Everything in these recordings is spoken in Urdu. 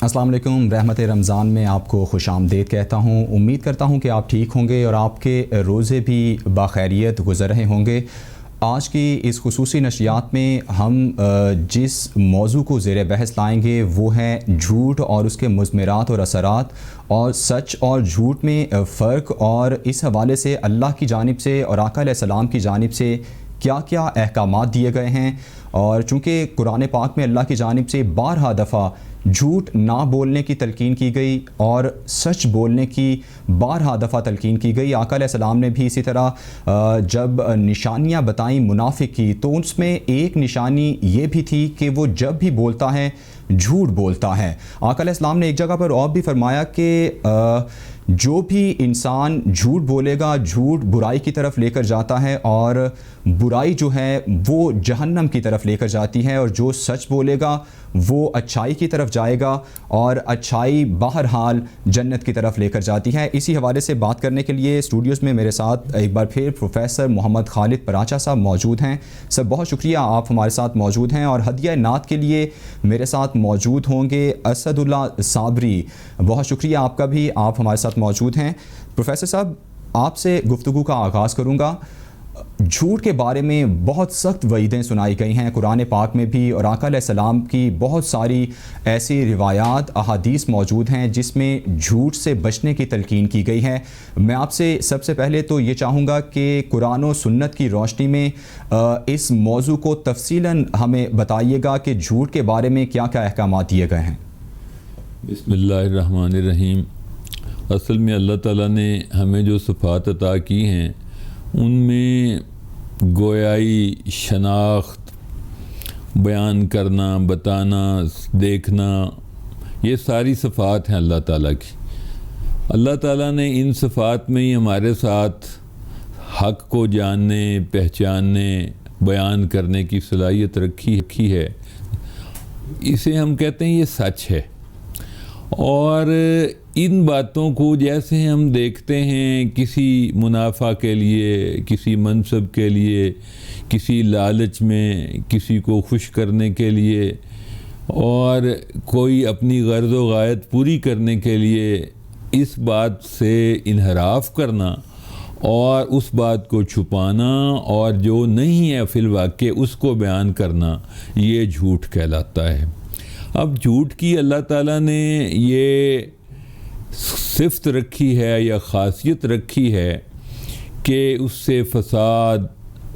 السلام علیکم، رحمت رمضان میں آپ کو خوش آمدید کہتا ہوں۔ امید کرتا ہوں کہ آپ ٹھیک ہوں گے اور آپ کے روزے بھی باخیریت گزر رہے ہوں گے۔ آج کی اس خصوصی نشریات میں ہم جس موضوع کو زیر بحث لائیں گے وہ ہے جھوٹ اور اس کے مضمرات اور اثرات، اور سچ اور جھوٹ میں فرق، اور اس حوالے سے اللہ کی جانب سے اور آقا علیہ السلام کی جانب سے کیا کیا احکامات دیے گئے ہیں۔ اور چونکہ قرآن پاک میں اللہ کی جانب سے بارہا دفعہ جھوٹ نہ بولنے کی تلقین کی گئی اور سچ بولنے کی بارہا دفعہ تلقین کی گئی۔ آقا علیہ السلام نے بھی اسی طرح جب نشانیاں بتائیں منافق کی، تو اس میں ایک نشانی یہ بھی تھی کہ وہ جب بھی بولتا ہے جھوٹ بولتا ہے۔ آقا علیہ السلام نے ایک جگہ پر اور بھی فرمایا کہ جو بھی انسان جھوٹ بولے گا، جھوٹ برائی کی طرف لے کر جاتا ہے اور برائی جو ہے وہ جہنم کی طرف لے کر جاتی ہے، اور جو سچ بولے گا وہ اچھائی کی طرف جائے گا اور اچھائی بہرحال جنت کی طرف لے کر جاتی ہے۔ اسی حوالے سے بات کرنے کے لیے اسٹوڈیوز میں میرے ساتھ ایک بار پھر پروفیسر محمد خالد پراچا صاحب موجود ہیں۔ سر بہت شکریہ آپ ہمارے ساتھ موجود ہیں، اور ہدیہ نعت کے لیے میرے ساتھ موجود ہوں گے اسد اللہ صابری۔ بہت شکریہ آپ کا بھی، آپ ہمارے ساتھ موجود ہیں۔ پروفیسر صاحب، آپ سے گفتگو کا آغاز کروں گا۔ جھوٹ کے بارے میں بہت سخت وعیدیں سنائی گئی ہیں قرآن پاک میں بھی، اور آقا علیہ السلام کی بہت ساری ایسی روایات احادیث موجود ہیں جس میں جھوٹ سے بچنے کی تلقین کی گئی ہے۔ میں آپ سے سب سے پہلے تو یہ چاہوں گا کہ قرآن و سنت کی روشنی میں اس موضوع کو تفصیلاً ہمیں بتائیے گا کہ جھوٹ کے بارے میں کیا کیا احکامات دیے گئے ہیں۔ بسم اللہ الرحمن الرحیم۔ اصل میں اللہ تعالیٰ نے ہمیں جو صفات عطا کی ہیں ان میں گویائی، شناخت، بیان کرنا، بتانا، دیکھنا، یہ ساری صفات ہیں اللہ تعالیٰ کی۔ اللہ تعالیٰ نے ان صفات میں ہی ہمارے ساتھ حق کو جاننے، پہچاننے، بیان کرنے کی صلاحیت رکھی ہے۔ اسے ہم کہتے ہیں یہ سچ ہے۔ اور ان باتوں کو جیسے ہم دیکھتے ہیں کسی منافع کے لیے، کسی منصب کے لیے، کسی لالچ میں، کسی کو خوش کرنے کے لیے، اور کوئی اپنی غرض و غایت پوری کرنے کے لیے اس بات سے انحراف کرنا اور اس بات کو چھپانا اور جو نہیں ہے فی الواقع اس کو بیان کرنا، یہ جھوٹ کہلاتا ہے۔ اب جھوٹ کی اللہ تعالیٰ نے یہ صفت رکھی ہے یا خاصیت رکھی ہے کہ اس سے فساد،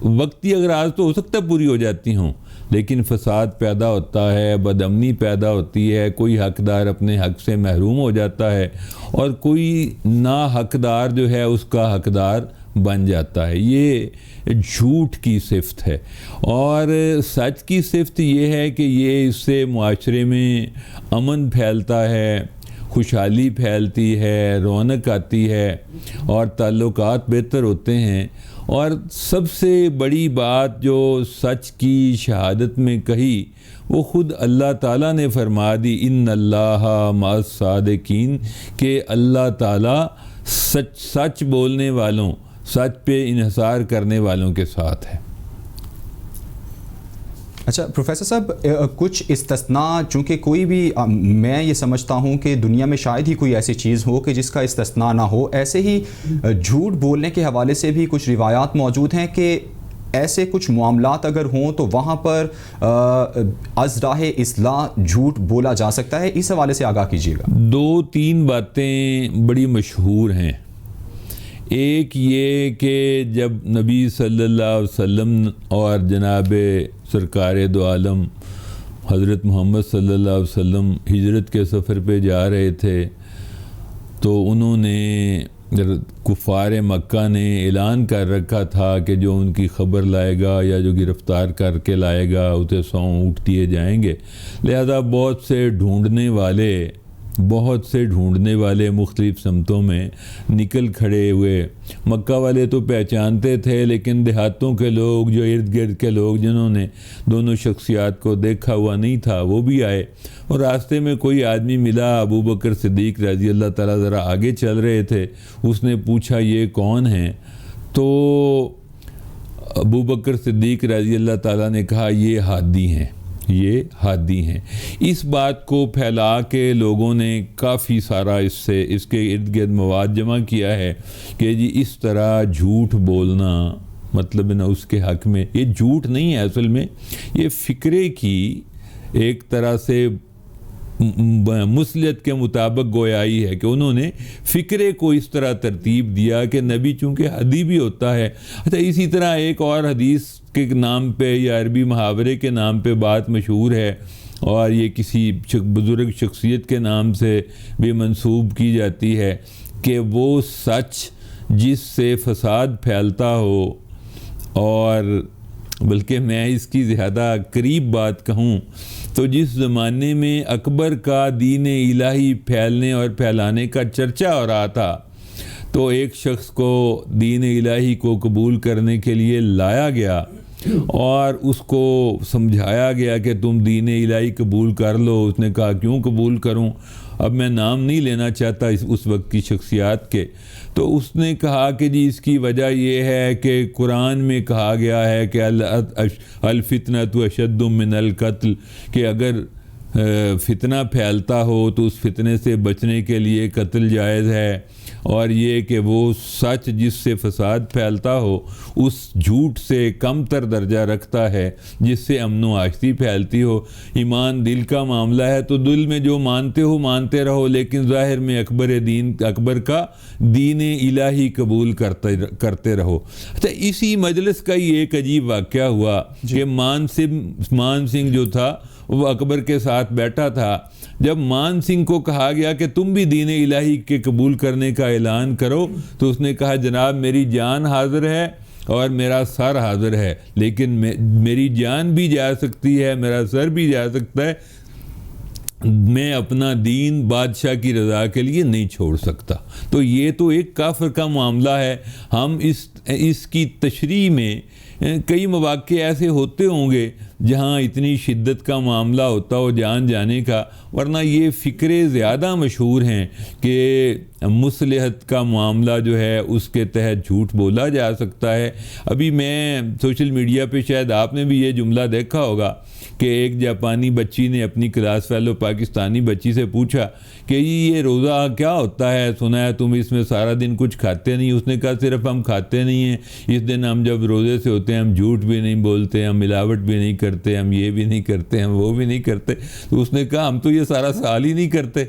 وقتی اغراض تو ہو سکتا ہے پوری ہو جاتی ہوں، لیکن فساد پیدا ہوتا ہے، بدامنی پیدا ہوتی ہے، کوئی حقدار اپنے حق سے محروم ہو جاتا ہے اور کوئی نا حقدار جو ہے اس کا حقدار بن جاتا ہے۔ یہ جھوٹ کی صفت ہے۔ اور سچ کی صفت یہ ہے کہ یہ اس سے معاشرے میں امن پھیلتا ہے، خوشحالی پھیلتی ہے، رونق آتی ہے اور تعلقات بہتر ہوتے ہیں۔ اور سب سے بڑی بات جو سچ کی شہادت میں کہی وہ خود اللہ تعالیٰ نے فرما دی، ان اللہ مع الصادقین، کہ اللہ تعالیٰ سچ بولنے والوں، سچ پہ انحصار کرنے والوں کے ساتھ ہے۔ اچھا پروفیسر صاحب، کچھ استثناء، چونکہ کوئی بھی، میں یہ سمجھتا ہوں کہ دنیا میں شاید ہی کوئی ایسی چیز ہو کہ جس کا استثناء نہ ہو، ایسے ہی جھوٹ بولنے کے حوالے سے بھی کچھ روایات موجود ہیں کہ ایسے کچھ معاملات اگر ہوں تو وہاں پر از راہ اصلاح جھوٹ بولا جا سکتا ہے۔ اس حوالے سے آگاہ کیجیے گا۔ دو تین باتیں بڑی مشہور ہیں۔ ایک یہ کہ جب نبی صلی اللہ علیہ وسلم اور جناب سرکار دو عالم حضرت محمد صلی اللہ علیہ وسلم ہجرت کے سفر پہ جا رہے تھے تو انہوں نے، کفار مکہ نے اعلان کر رکھا تھا کہ جو ان کی خبر لائے گا یا جو گرفتار کر کے لائے گا اسے 100 اونٹ دیے جائیں گے۔ لہذا بہت سے ڈھونڈنے والے مختلف سمتوں میں نکل کھڑے ہوئے۔ مکہ والے تو پہچانتے تھے، لیکن دیہاتوں کے لوگ، جو ارد گرد کے لوگ جنہوں نے دونوں شخصیات کو دیکھا ہوا نہیں تھا، وہ بھی آئے۔ اور راستے میں کوئی آدمی ملا، ابو بکر صدیق رضی اللہ تعالیٰ ذرا آگے چل رہے تھے، اس نے پوچھا یہ کون ہیں؟ تو ابو بکر صدیق رضی اللہ تعالیٰ نے کہا یہ ہادی ہیں، یہ ہادی ہیں۔ اس بات کو پھیلا کے لوگوں نے کافی سارا اس کے ارد گرد مواد جمع کیا ہے کہ جی اس طرح جھوٹ بولنا مطلب نا اس کے حق میں، یہ جھوٹ نہیں ہے، اصل میں یہ فکرے کی ایک طرح سے مصلحت کے مطابق گویائی ہے کہ انہوں نے فکرے کو اس طرح ترتیب دیا کہ نبی چونکہ ہدی بھی ہوتا ہے۔ اچھا، اسی طرح ایک اور حدیث کے نام پہ یا عربی محاورے کے نام پہ بات مشہور ہے، اور یہ کسی بزرگ شخصیت کے نام سے بھی منسوب کی جاتی ہے کہ وہ سچ جس سے فساد پھیلتا ہو، اور بلکہ میں اس کی زیادہ قریب بات کہوں تو جس زمانے میں اکبر کا دین الہی پھیلنے اور پھیلانے کا چرچا ہو رہا تھا، تو ایک شخص کو دین الہی کو قبول کرنے کے لیے لایا گیا اور اس کو سمجھایا گیا کہ تم دین الہی قبول کر لو۔ اس نے کہا کیوں قبول کروں؟ اب میں نام نہیں لینا چاہتا اس وقت کی شخصیات کے، تو اس نے کہا کہ جی اس کی وجہ یہ ہے کہ قرآن میں کہا گیا ہے کہ الفتنۃ اشد من القتل، کہ اگر فتنہ پھیلتا ہو تو اس فتنے سے بچنے کے لیے قتل جائز ہے، اور یہ کہ وہ سچ جس سے فساد پھیلتا ہو اس جھوٹ سے کم تر درجہ رکھتا ہے جس سے امن و آشتی پھیلتی ہو۔ ایمان دل کا معاملہ ہے، تو دل میں جو مانتے ہو مانتے رہو، لیکن ظاہر میں اکبر کا دین الہی قبول کرتے رہو۔ اچھا، اسی مجلس کا ہی ایک عجیب واقعہ ہوا کہ مان سنگھ جو تھا وہ اکبر کے ساتھ بیٹھا تھا۔ جب مان سنگھ کو کہا گیا کہ تم بھی دین الہی کے قبول کرنے کا اعلان کرو، تو اس نے کہا جناب میری جان حاضر ہے اور میرا سر حاضر ہے، لیکن میری جان بھی جا سکتی ہے، میرا سر بھی جا سکتا ہے، میں اپنا دین بادشاہ کی رضا کے لیے نہیں چھوڑ سکتا۔ تو یہ تو ایک کافر کا معاملہ ہے۔ ہم اس کی تشریح میں کئی مواقع ایسے ہوتے ہوں گے جہاں اتنی شدت کا معاملہ ہوتا ہو جان جانے کا، ورنہ یہ فکرے زیادہ مشہور ہیں کہ مصلحت کا معاملہ جو ہے اس کے تحت جھوٹ بولا جا سکتا ہے۔ ابھی میں سوشل میڈیا پہ شاید آپ نے بھی یہ جملہ دیکھا ہوگا کہ ایک جاپانی بچی نے اپنی کلاس فیلو پاکستانی بچی سے پوچھا کہ یہ روزہ کیا ہوتا ہے، سنا ہے تم اس میں سارا دن کچھ کھاتے نہیں۔ اس نے کہا صرف ہم کھاتے نہیں ہیں، اس دن ہم جب روزے سے ہوتے ہیں ہم جھوٹ بھی نہیں بولتے، ہم ملاوٹ بھی نہیں کرتے، ہم یہ بھی نہیں کرتے، ہم وہ بھی نہیں کرتے۔ تو اس نے کہا ہم تو یہ سارا سال ہی نہیں کرتے۔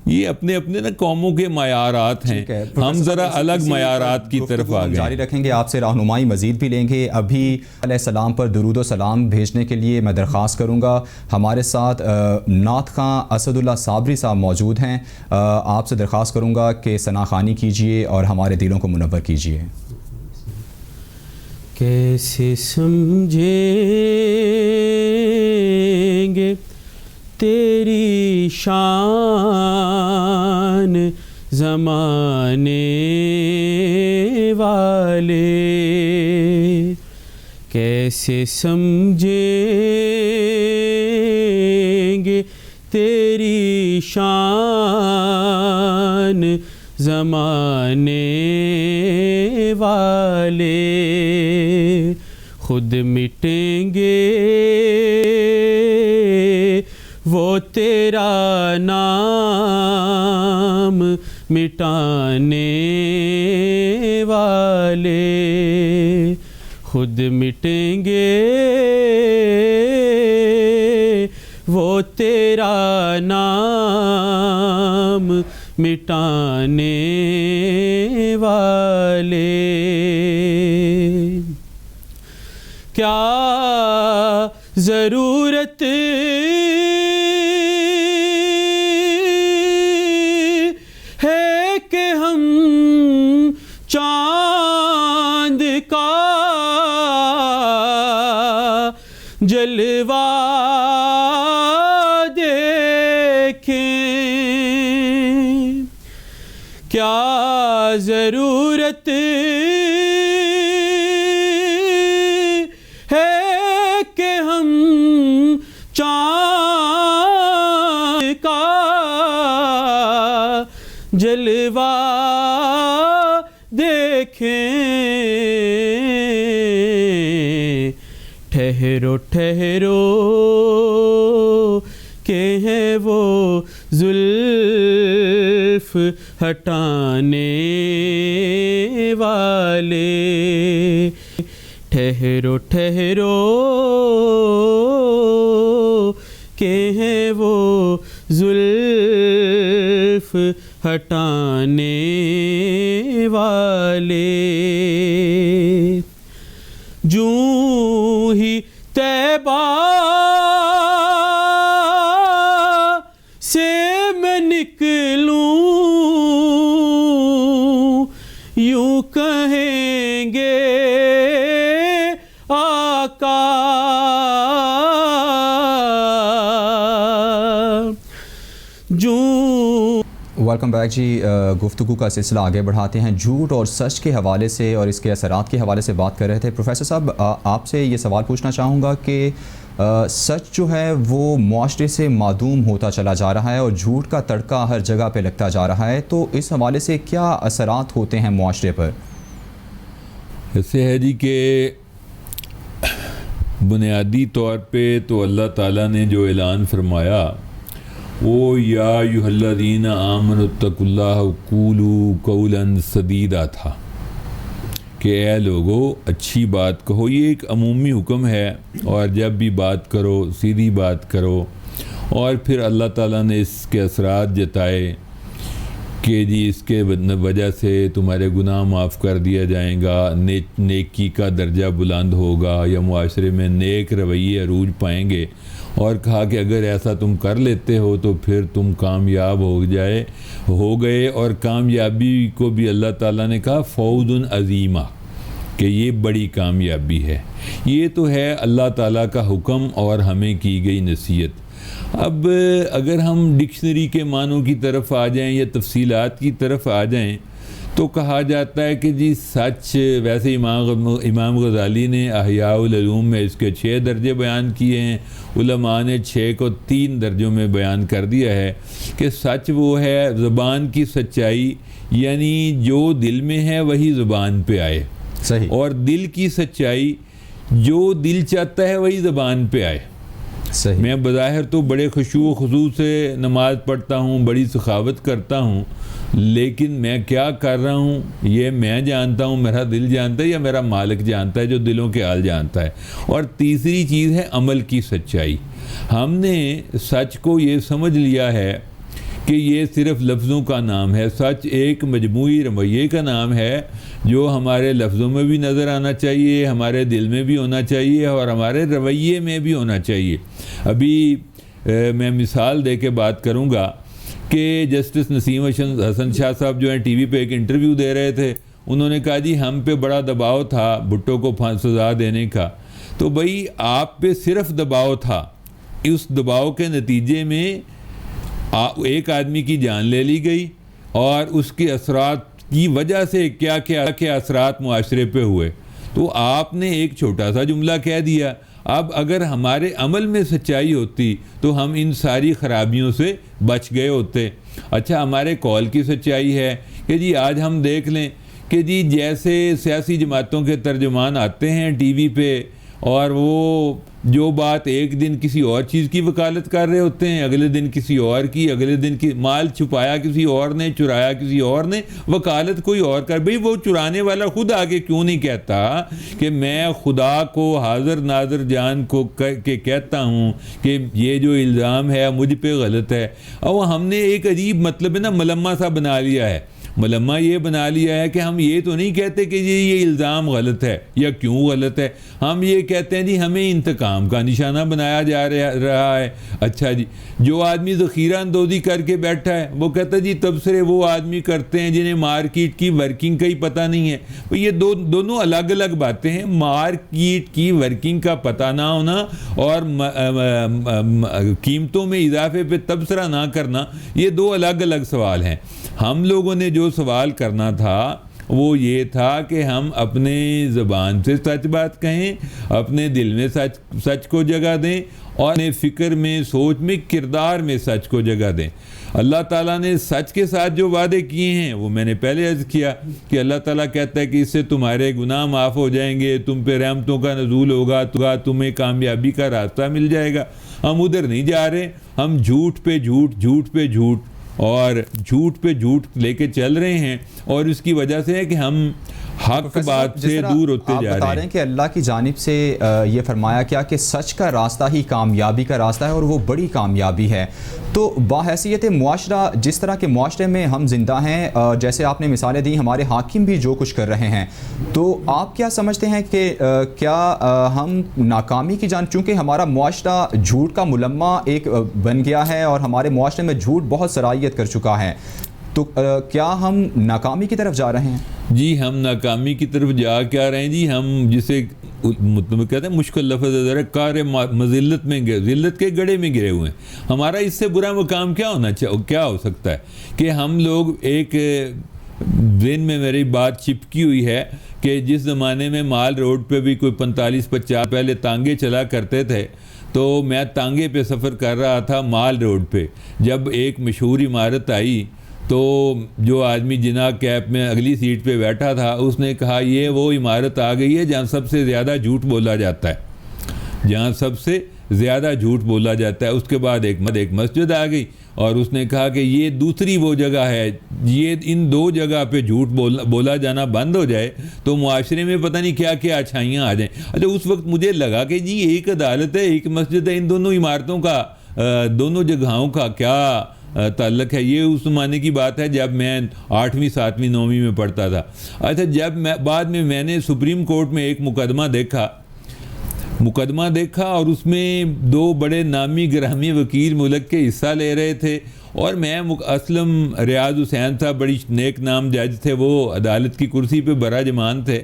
یہ اپنے نا قوموں کے معیارات ہیں، ہم ذرا الگ معیارات کی طرف آ گئے۔ جاری رکھیں گے، آپ سے رہنمائی مزید بھی لیں گے۔ ابھی علیہ السلام پر درود و سلام بھیجنے کے لیے میں درخواست کروں گا، ہمارے ساتھ نعت خواں اسد اللہ صابری صاحب موجود ہیں، آپ سے درخواست کروں گا کہ ثنا خوانی کیجیے اور ہمارے دلوں کو منور کیجیے۔ کیسے سمجھیں گے تیری شان زمانے والے، کیسے سمجھیں گے تیری شان زمانے والے، خود مٹیں گے وہ تیرا نام مٹانے والے، خود مٹیں گے وہ تیرا نام مٹانے والے۔ کیا ضرورت ہے کہ ہم چاند کا جلوہ دیکھیں، کیا ضرورت ہے کہ ہم چاند کا جلوہ دیکھیں، ٹھہر ٹھہرو ٹھہرو کہ ہیں وہ زلف ہٹانے والے، ٹھہرو ٹھہرو کہ ہیں وہ زلف ہٹانے والے، جوں ہی طیبہ سے میں نکلوں یوں کہیں گے آقا، ویلکم بیک جی. گفتگو کا سلسلہ آگے بڑھاتے ہیں. جھوٹ اور سچ کے حوالے سے اور اس کے اثرات کے حوالے سے بات کر رہے تھے. پروفیسر صاحب آپ سے یہ سوال پوچھنا چاہوں گا کہ سچ جو ہے وہ معاشرے سے معدوم ہوتا چلا جا رہا ہے اور جھوٹ کا تڑکا ہر جگہ پہ لگتا جا رہا ہے، تو اس حوالے سے کیا اثرات ہوتے ہیں معاشرے پر؟ ایسے ہے جی کہ بنیادی طور پہ تو اللہ تعالیٰ نے جو اعلان فرمایا وہ یا ایھا الذین آمنوا اتقوا اللہ وقولوا قولا سدیدا تھا کہ اے لوگو اچھی بات کہو. یہ ایک عمومی حکم ہے اور جب بھی بات کرو سیدھی بات کرو. اور پھر اللہ تعالیٰ نے اس کے اثرات جتائے کہ جی اس کے وجہ سے تمہارے گناہ معاف کر دیا جائیں گا، نیکی کا درجہ بلند ہوگا یا معاشرے میں نیک رویے عروج پائیں گے. اور کہا کہ اگر ایسا تم کر لیتے ہو تو پھر تم کامیاب ہو گئے. اور کامیابی کو بھی اللہ تعالیٰ نے کہا فوز عظیمہ، کہ یہ بڑی کامیابی ہے. یہ تو ہے اللہ تعالیٰ کا حکم اور ہمیں کی گئی نصیحت. اب اگر ہم ڈکشنری کے معنوں کی طرف آ جائیں یا تفصیلات کی طرف آ جائیں تو کہا جاتا ہے کہ جی سچ، ویسے امام غزالی نے احیاء العلوم میں اس کے 6 درجے بیان کیے ہیں. علماء نے 6 کو 3 درجوں میں بیان کر دیا ہے کہ سچ وہ ہے زبان کی سچائی، یعنی جو دل میں ہے وہی زبان پہ آئے. صحیح. اور دل کی سچائی جو دل چاہتا ہے وہی زبان پہ آئے. صحیح. میں بظاہر تو بڑے خشوع و خضوع سے نماز پڑھتا ہوں، بڑی سخاوت کرتا ہوں، لیکن میں کیا کر رہا ہوں یہ میں جانتا ہوں، میرا دل جانتا ہے یا میرا مالک جانتا ہے جو دلوں کے حال جانتا ہے. اور تیسری چیز ہے عمل کی سچائی. ہم نے سچ کو یہ سمجھ لیا ہے کہ یہ صرف لفظوں کا نام ہے. سچ ایک مجموعی رویے کا نام ہے جو ہمارے لفظوں میں بھی نظر آنا چاہیے، ہمارے دل میں بھی ہونا چاہیے اور ہمارے رویے میں بھی ہونا چاہیے. ابھی میں مثال دے کے بات کروں گا کہ جسٹس نسیم حسن شاہ صاحب جو ہیں ٹی وی پہ ایک انٹرویو دے رہے تھے. انہوں نے کہا جی ہم پہ بڑا دباؤ تھا بھٹو کو سزا دینے کا. تو بھائی آپ پہ صرف دباؤ تھا، اس دباؤ کے نتیجے میں ایک آدمی کی جان لے لی گئی اور اس کے اثرات کی وجہ سے کیا کیا اثرات معاشرے پہ ہوئے. تو آپ نے ایک چھوٹا سا جملہ کہہ دیا. اب اگر ہمارے عمل میں سچائی ہوتی تو ہم ان ساری خرابیوں سے بچ گئے ہوتے. اچھا ہمارے قول کی سچائی ہے کہ جی آج ہم دیکھ لیں کہ جی جیسے سیاسی جماعتوں کے ترجمان آتے ہیں ٹی وی پہ اور وہ جو بات ایک دن کسی اور چیز کی وکالت کر رہے ہوتے ہیں، اگلے دن کسی اور کی، اگلے دن کی مال چھپایا کسی اور نے، چرایا کسی اور نے، وکالت کوئی اور کر. بھئی وہ چرانے والا خود آگے کیوں نہیں کہتا کہ میں خدا کو حاضر ناظر جان کو کہ کہتا ہوں کہ یہ جو الزام ہے مجھ پہ غلط ہے. اور ہم نے ایک عجیب مطلب ہے نا ملمہ سا بنا لیا ہے. ملمہ یہ بنا لیا ہے کہ ہم یہ تو نہیں کہتے کہ یہ الزام غلط ہے یا کیوں غلط ہے، ہم یہ کہتے ہیں جی ہمیں انتقام کا نشانہ بنایا جا رہا ہے. اچھا جی جو آدمی ذخیرہ اندوزی کر کے بیٹھا ہے وہ کہتا ہے جی تبصرے وہ آدمی کرتے ہیں جنہیں مارکیٹ کی ورکنگ کا ہی پتہ نہیں ہے. یہ دونوں الگ الگ باتیں ہیں. مارکیٹ کی ورکنگ کا پتہ نہ ہونا اور قیمتوں میں اضافے پہ تبصرہ نہ کرنا، یہ دو الگ الگ سوال ہیں. ہم لوگوں نے جو سوال کرنا تھا وہ یہ تھا کہ ہم اپنے زبان سے سچ بات کہیں، اپنے دل میں سچ کو جگہ دیں، اور اپنے فکر میں، سوچ میں، کردار میں سچ کو جگہ دیں۔ اللہ تعالیٰ نے سچ کے ساتھ جو وعدے کیے ہیں وہ میں نے پہلے عرض کیا کہ اللہ تعالیٰ کہتا ہے کہ اس سے تمہارے گناہ معاف ہو جائیں گے، تم پہ رحمتوں کا نزول ہوگا، تمہیں کامیابی کا راستہ مل جائے گا۔ ہم ادھر نہیں جا رہے، ہم جھوٹ پہ جھوٹ، جھوٹ پہ جھوٹ اور جھوٹ پہ جھوٹ لے کے چل رہے ہیں، اور اس کی وجہ سے ہے کہ ہم حق بات سے دور ہوتے جا رہے ہیں۔ آپ بتا رہے ہیں کہ اللہ کی جانب سے یہ فرمایا کیا کہ سچ کا راستہ ہی کامیابی کا راستہ ہے، اور وہ بڑی کامیابی ہے۔ تو باحیثیت معاشرہ، جس طرح کے معاشرے میں ہم زندہ ہیں، جیسے آپ نے مثالیں دی، ہمارے حاکم بھی جو کچھ کر رہے ہیں، تو آپ کیا سمجھتے ہیں کہ کیا ہم ناکامی کی جانب، چونکہ ہمارا معاشرہ جھوٹ کا ملمہ ایک بن گیا ہے اور ہمارے معاشرے میں جھوٹ بہت سرائیت کر چکا ہے، تو کیا ہم ناکامی کی طرف جا رہے ہیں؟ جی ہم ناکامی کی طرف جا کیا رہے ہیں جی، ہم جسے کہتے ہیں مشکل لفظ ہے، کار مذلت میں ذلت کے گڑھے میں گرے ہوئے ہیں۔ ہمارا اس سے برا مقام کیا ہو سکتا ہے کہ ہم لوگ ایک ذہن میں میری بات چپکی ہوئی ہے کہ جس زمانے میں مال روڈ پہ بھی کوئی 45-50 پہلے تانگے چلا کرتے تھے، تو میں تانگے پہ سفر کر رہا تھا مال روڈ پہ، جب ایک مشہور عمارت آئی تو جو آدمی جناح کیپ میں اگلی سیٹ پہ بیٹھا تھا اس نے کہا یہ وہ عمارت آ گئی ہے جہاں سب سے زیادہ جھوٹ بولا جاتا ہے، جہاں سب سے زیادہ جھوٹ بولا جاتا ہے۔ اس کے بعد ایک مسجد آ گئی اور اس نے کہا کہ یہ دوسری وہ جگہ ہے، یہ ان دو جگہ پہ جھوٹ بولا جانا بند ہو جائے تو معاشرے میں پتہ نہیں کیا کیا اچھائیاں آ جائیں۔ اچھا اس وقت مجھے لگا کہ جی ایک عدالت ہے، ایک مسجد ہے، ان دونوں عمارتوں کا، دونوں جگہوں کا کیا تعلق ہے؟ یہ اس زمانے کی بات ہے جب میں 8ویں 7ویں 9ویں میں پڑھتا تھا۔ اچھا جب بعد میں نے سپریم کورٹ میں ایک مقدمہ دیکھا اور اس میں 2 بڑے نامی گرامی وکیل ملک کے حصہ لے رہے تھے، اور میں اسلم ریاض حسین صاحب بڑی نیک نام جج تھے، وہ عدالت کی کرسی پہ براجمان تھے،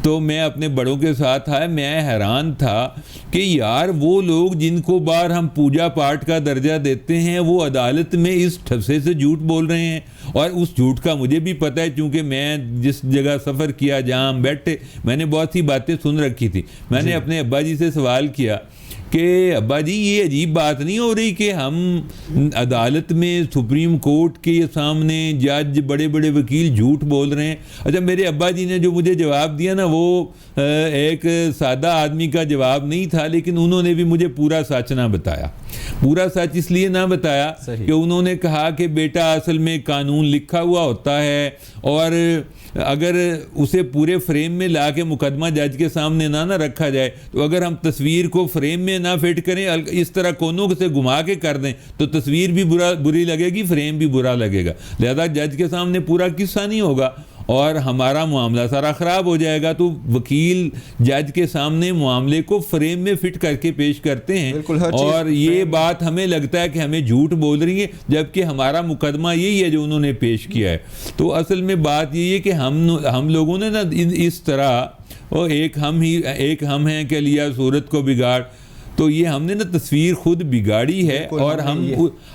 تو میں اپنے بڑوں کے ساتھ آیا، میں حیران تھا کہ یار وہ لوگ جن کو بار ہم پوجا پاٹ کا درجہ دیتے ہیں وہ عدالت میں اس ٹھسے سے جھوٹ بول رہے ہیں، اور اس جھوٹ کا مجھے بھی پتہ ہے چونکہ میں جس جگہ سفر کیا جہاں ہم بیٹھے میں نے بہت سی باتیں سن رکھی تھی۔ میں نے اپنے ابا جی سے سوال کیا کہ ابا جی یہ عجیب بات نہیں ہو رہی کہ ہم عدالت میں سپریم کورٹ کے سامنے جج بڑے بڑے وکیل جھوٹ بول رہے ہیں؟ اچھا میرے ابا جی نے جو مجھے جواب دیا نا وہ ایک سادہ آدمی کا جواب نہیں تھا، لیکن انہوں نے بھی مجھے پورا سچ نہ بتایا۔ پورا سچ اس لیے نہ بتایا کہ انہوں نے کہا کہ بیٹا اصل میں قانون لکھا ہوا ہوتا ہے، اور اگر اسے پورے فریم میں لا کے مقدمہ جج کے سامنے نہ رکھا جائے تو اگر ہم تصویر کو فریم میں نہ فٹ کریں، اس طرح کونوں سے گھما کے کر دیں تو تصویر بھی بری لگے گی، فریم بھی برا لگے گا، لہذا جج کے سامنے پورا قصہ نہیں ہوگا اور ہمارا معاملہ سارا خراب ہو جائے گا۔ تو وکیل جج کے سامنے معاملے کو فریم میں فٹ کر کے پیش کرتے ہیں، اور یہ بات ہمیں لگتا ہے کہ ہمیں جھوٹ بول رہی ہے جبکہ ہمارا مقدمہ یہی ہے جو انہوں نے پیش کیا ہے۔ تو اصل میں بات یہی ہے کہ ہم لوگوں نے نا اس طرح ایک ہم ہیں کہ لیا صورت کو بگاڑ، تو یہ ہم نے نا تصویر خود بگاڑی ہے، اور ہم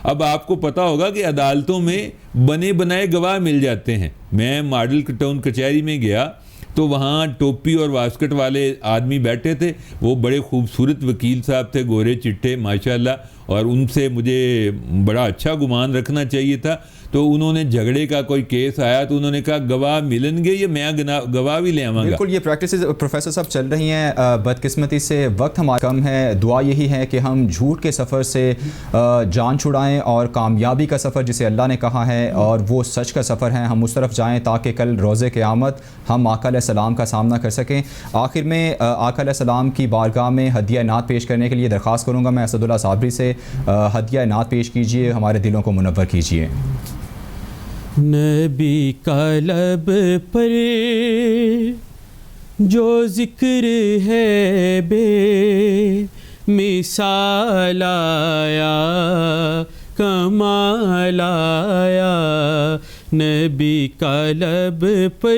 اب آپ کو پتا ہوگا کہ عدالتوں میں بنے بنائے گواہ مل جاتے ہیں۔ میں ماڈل ٹاؤن کچہری میں گیا تو وہاں ٹوپی اور واسکٹ والے آدمی بیٹھے تھے، وہ بڑے خوبصورت وکیل صاحب تھے، گورے چٹے ماشاءاللہ، اور ان سے مجھے بڑا اچھا گمان رکھنا چاہیے تھا۔ تو انہوں نے جھگڑے کا کوئی کیس آیا تو انہوں نے کہا گواہ ملیں گے یا میں گواہ بھی لے آواں گا۔ بالکل یہ پریکٹسز پروفیسر صاحب چل رہی ہیں، بدقسمتی سے وقت ہمارا کم ہے، دعا یہی ہے کہ ہم جھوٹ کے سفر سے جان چھڑائیں اور کامیابی کا سفر جسے اللہ نے کہا ہے اور وہ سچ کا سفر ہے ہم اس طرف جائیں تاکہ کل روز قیامت ہم آقا علیہ السلام کا سامنا کر سکیں۔ آخر میں آقا علیہ السلام کی بارگاہ میں ہدیہ نعت پیش کرنے کے لیے درخواست کروں گا میں اسد اللہ صابری سے، ہدیہ نعت پیش کیجئے، ہمارے دلوں کو منور کیجئے۔ نبی کا لب پر جو ذکر ہے بے مثال آیا، کمال آیا، نبی کا لب پر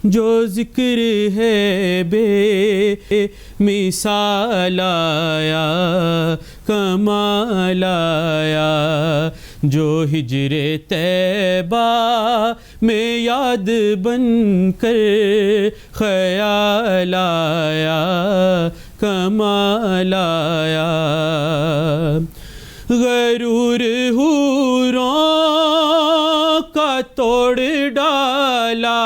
جو ذکر ہے بے مثال آیا، کمال آیا، جو ہجر طیبہ میں یاد بن کر خیال آیا کمال آیا، غرور حوروں کا توڑ ڈالا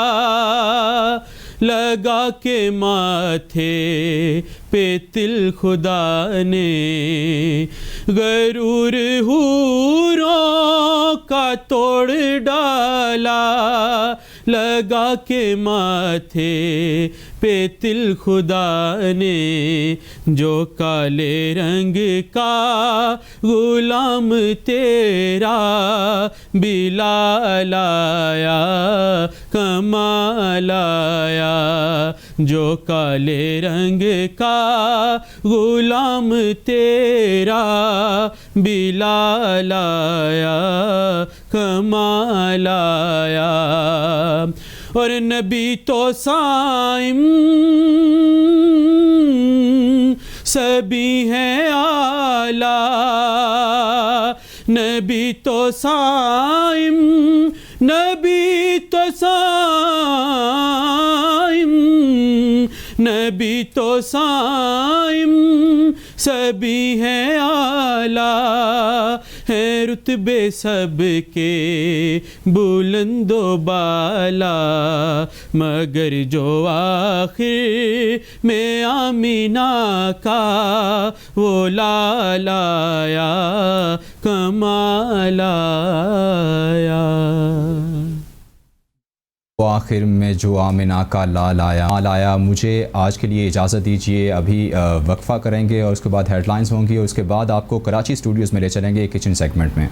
لگا کے ماتھے پہ تل خدا نے، غرور حوروں کا توڑ ڈالا لگا کے ماتھے پہ تل خدا نے، جو کالے رنگ کا غلام تیرا بلال آیا کمال آیا، جو کالے رنگ کا غلام تیرا بلال آیا کمال آیا، اور نبی تو صائم سبھی ہیں اعلیٰ، نبی تو صائم، نبی تو صائم، نبی تو صائم سبھی ہیں اعلیٰ، ہیں رتبے سب کے بلند و بالا، مگر جو آخر میں آمینہ کا وہ لال آیا کمال آیا۔ وہ آخر میں جو آمنہ کا لال آیا۔ مجھے آج کے لیے اجازت دیجیے، ابھی وقفہ کریں گے اور اس کے بعد ہیڈ لائنز ہوں گی، اور اس کے بعد آپ کو کراچی اسٹوڈیوز میں لے چلیں گے کچن سیگمنٹ میں۔